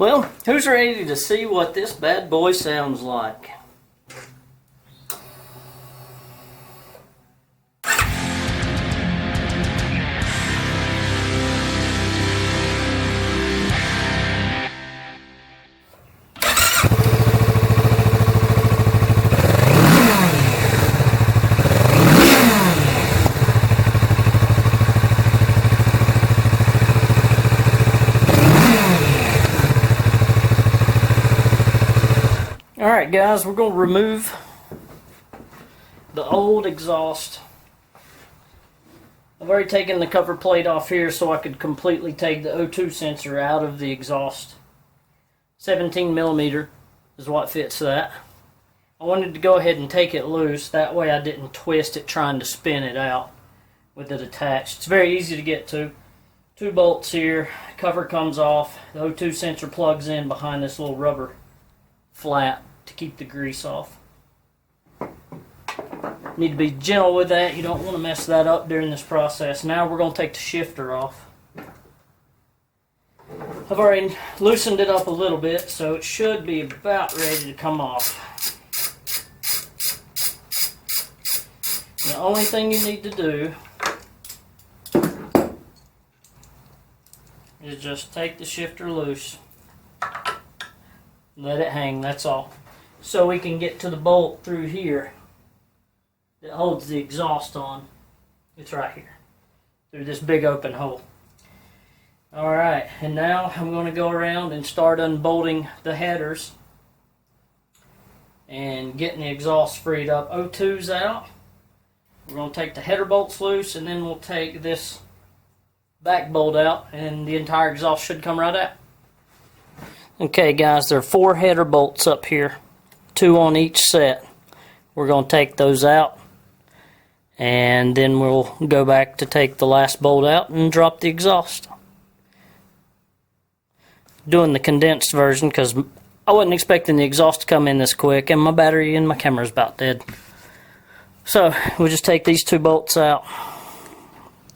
Well, who's ready to see what this bad boy sounds like? Alright guys, we're going to remove the old exhaust. I've already taken the cover plate off here so I could completely take the O2 sensor out of the exhaust. 17mm is what fits that. I wanted to go ahead and take it loose, that way I didn't twist it trying to spin it out with it attached. It's very easy to get to. 2 bolts here, cover comes off, the O2 sensor plugs in behind this little rubber flap to keep the grease off. Need to be gentle with that, you don't want to mess that up during this process. Now we're going to take the shifter off. I've already loosened it up a little bit, so it should be about ready to come off. The only thing you need to do is just take the shifter loose. Let it hang, that's all. So we can get to the bolt through here that holds the exhaust on. It's right here, through this big open hole. Alright, and now I'm going to go around and start unbolting the headers and getting the exhaust freed up. O2's out. We're going to take the header bolts loose, and then we'll take this back bolt out, and the entire exhaust should come right out. Okay guys, there are 4 header bolts up here, 2 on each set. We're going to take those out, and then we'll go back to take the last bolt out and drop the exhaust. Doing the condensed version because I wasn't expecting the exhaust to come in this quick, and my battery in my camera is about dead. So we'll just take these 2 bolts out,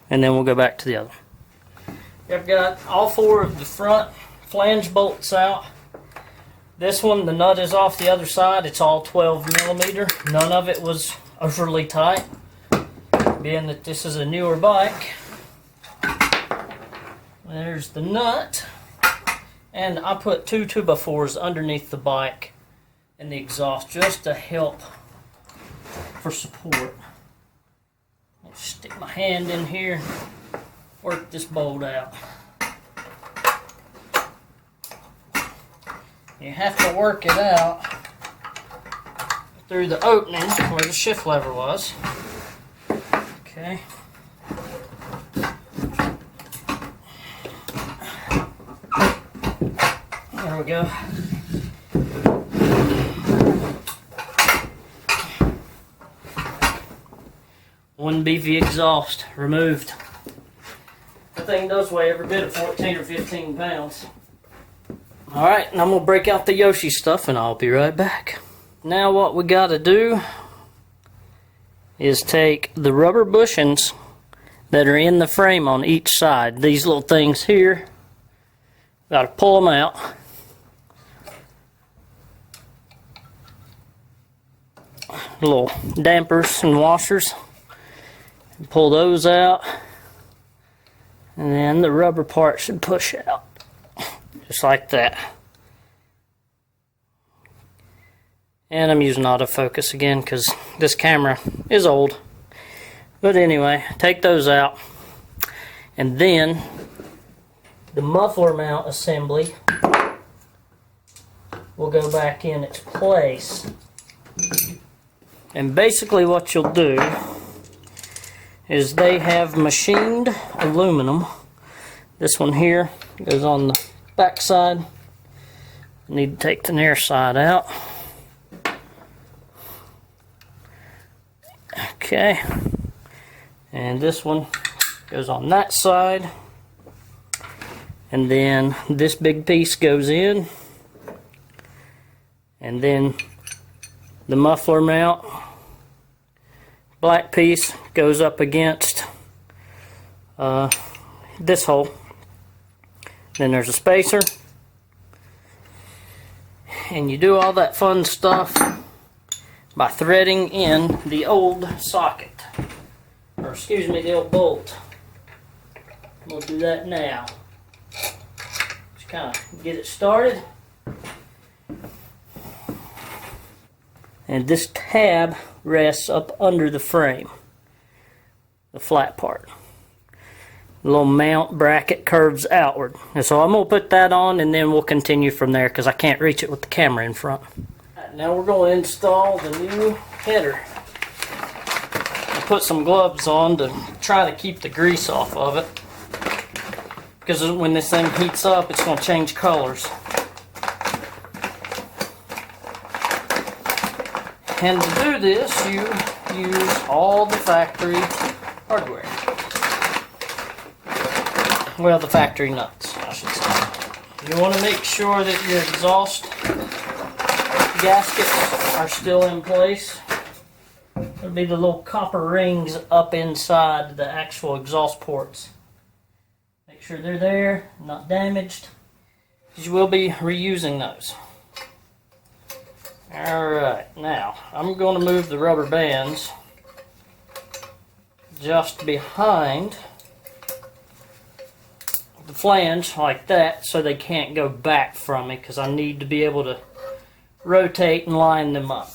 and then we'll go back to the other. I've got all 4 of the front flange bolts out. This one, the nut is off the other side. It's all 12mm. None of it was overly tight, being that this is a newer bike. There's the nut, and I put 2 2x4s underneath the bike and the exhaust just to help for support. I'll stick my hand in here, work this bolt out. You have to work it out through the opening where the shift lever was. Okay. There we go. One beefy exhaust removed. The thing does weigh every bit of 14 or 15 pounds. Alright, and I'm going to break out the Yoshi stuff and I'll be right back. Now what we got to do is take the rubber bushings that are in the frame on each side. These little things here, got to pull them out. Little dampers and washers. Pull those out. And then the rubber part should push out. Just like that. And I'm using autofocus again because this camera is old. But anyway, take those out. And then the muffler mount assembly will go back in its place. And basically what you'll do is they have machined aluminum. This one here goes on the back side. Need to take the near side out. Okay. And this one goes on that side. And then this big piece goes in. And then the muffler mount, black piece, goes up against this hole. Then there's a spacer, And you do all that fun stuff by threading in the old socket. Or excuse me, the old bolt. We'll do that now. Just kind of get it started. And this tab rests up under the frame, the flat part. The little mount bracket curves outward. And so I'm going to put that on and then we'll continue from there because I can't reach it with the camera in front. Right, now we're going to install the new header. I put some gloves on to try to keep the grease off of it, because when this thing heats up it's going to change colors. And to do this you use all the factory hardware. Well, the factory nuts, I should say. You want to make sure that your exhaust gaskets are still in place. It'll be the little copper rings up inside the actual exhaust ports. Make sure they're there, not damaged, because you will be reusing those. Alright, now I'm going to move the rubber bands just behind the flange like that so they can't go back from me, because I need to be able to rotate and line them up.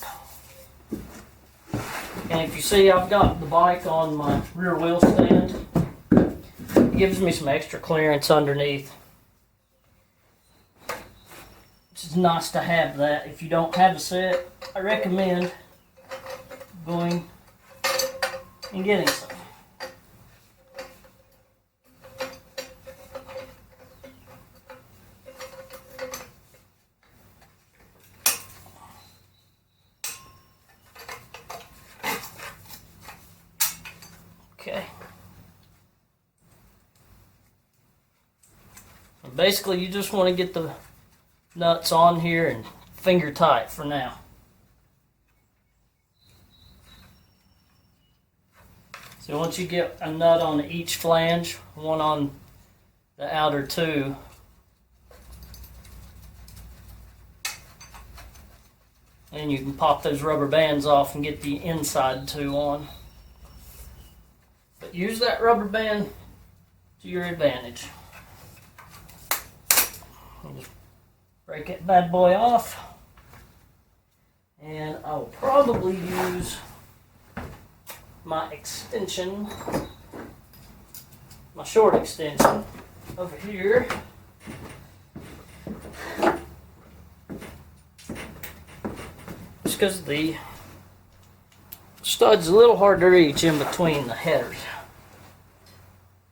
And if you see, I've got the bike on my rear wheel stand. It gives me some extra clearance underneath. It's nice to have that. If you don't have a set, I recommend going and getting some. Okay. Basically, you just want to get the nuts on here and finger tight for now. So once you get a nut on each flange, one on the outer two, and you can pop those rubber bands off and get the inside two on. But use that rubber band to your advantage. Just break that bad boy off, and I will probably use my extension, my short extension over here. Just because the stud's a little hard to reach in between the headers,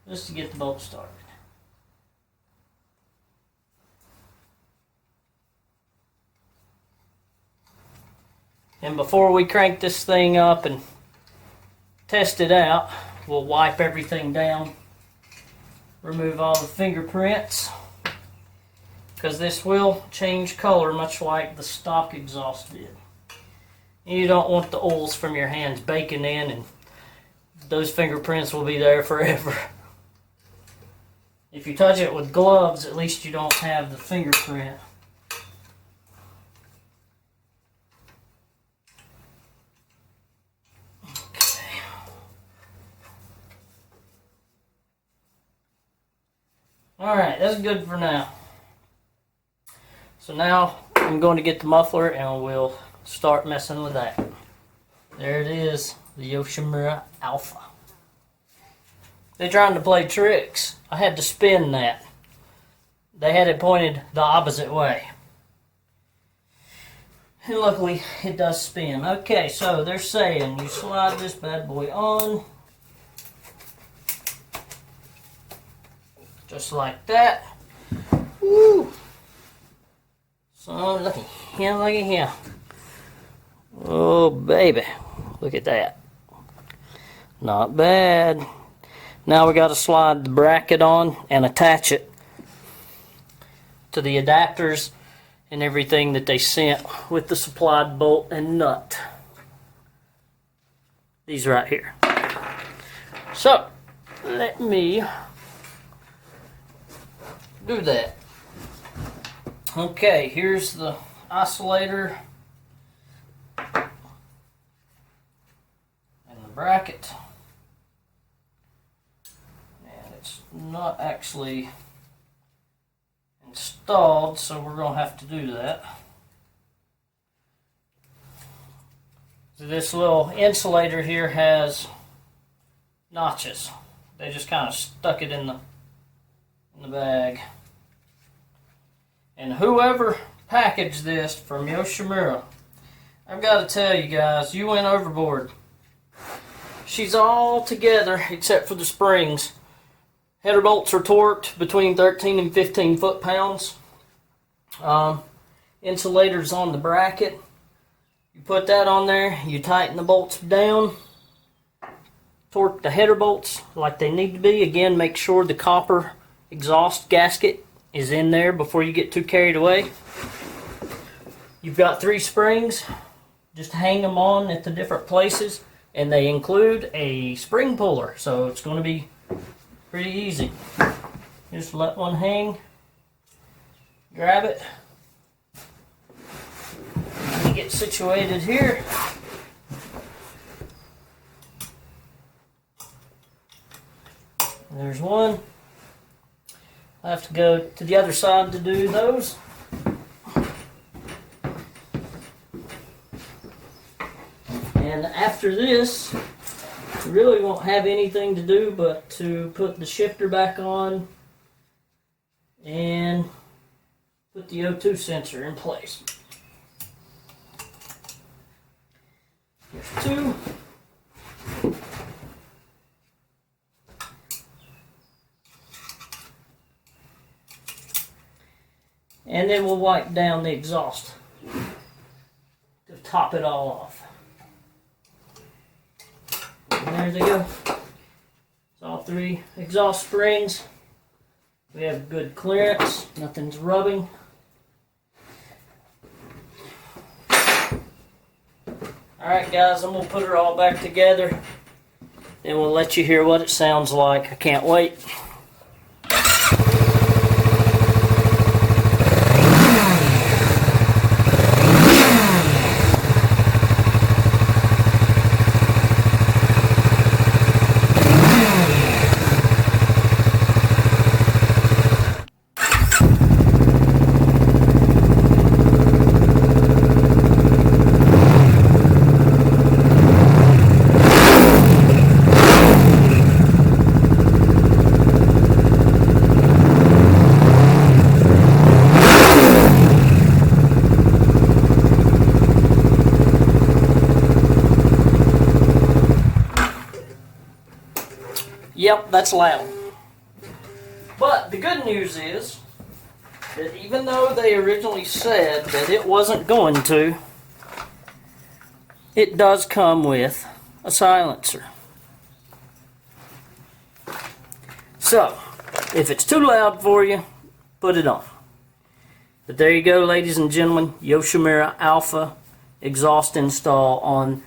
just to get the bolt started. And before we crank this thing up and test it out, we'll wipe everything down, remove all the fingerprints, because this will change color much like the stock exhaust did. And you don't want the oils from your hands baking in, and those fingerprints will be there forever. If you touch it with gloves, at least you don't have the fingerprint. Alright, that's good for now. So now I'm going to get the muffler and we'll start messing with that. There it is, the Yoshimura Alpha. They're trying to play tricks. I had to spin that. They had it pointed the opposite way. And luckily it does spin. Okay, so they're saying you slide this bad boy on. Just like that. Woo! So look at him, look at him. Oh baby, look at that. Not bad. Now we got to slide the bracket on and attach it to the adapters and everything that they sent with the supplied bolt and nut. These right here. So let me do that. Okay, here's the isolator and the bracket. And it's not actually installed, so we're going to have to do that. So this little insulator here has notches. They just kind of stuck it in the bag. And whoever packaged this from Yoshimura, I've got to tell you guys, you went overboard. She's all together except for the springs. Header bolts are torqued between 13 and 15 foot-pounds. Insulators on the bracket. You put that on there, you tighten the bolts down, torque the header bolts like they need to be. Again, make sure the copper exhaust gasket is in there before you get too carried away. You've got 3 springs. Just hang them on at the different places, and they include a spring puller, so it's going to be pretty easy. Just let one hang, grab it, and get situated here. There's one. I have to go to the other side to do those. And after this, you really won't have anything to do but to put the shifter back on and put the O2 sensor in place. There's 2. And then we'll wipe down the exhaust to top it all off. And there they go. It's all 3 exhaust springs. We have good clearance. Nothing's rubbing. Alright guys, I'm going to put her all back together. And we'll let you hear what it sounds like. I can't wait. Yep, that's loud. But the good news is that even though they originally said that it wasn't going to, it does come with a silencer. So, if it's too loud for you, put it on. But there you go, ladies and gentlemen, Yoshimura Alpha exhaust install on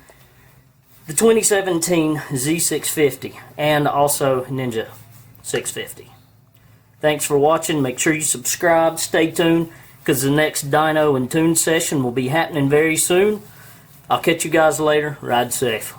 the 2017 Z650 and also Ninja 650. Thanks for watching. Make sure you subscribe. Stay tuned because the next dyno and tune session will be happening very soon. I'll catch you guys later. Ride safe.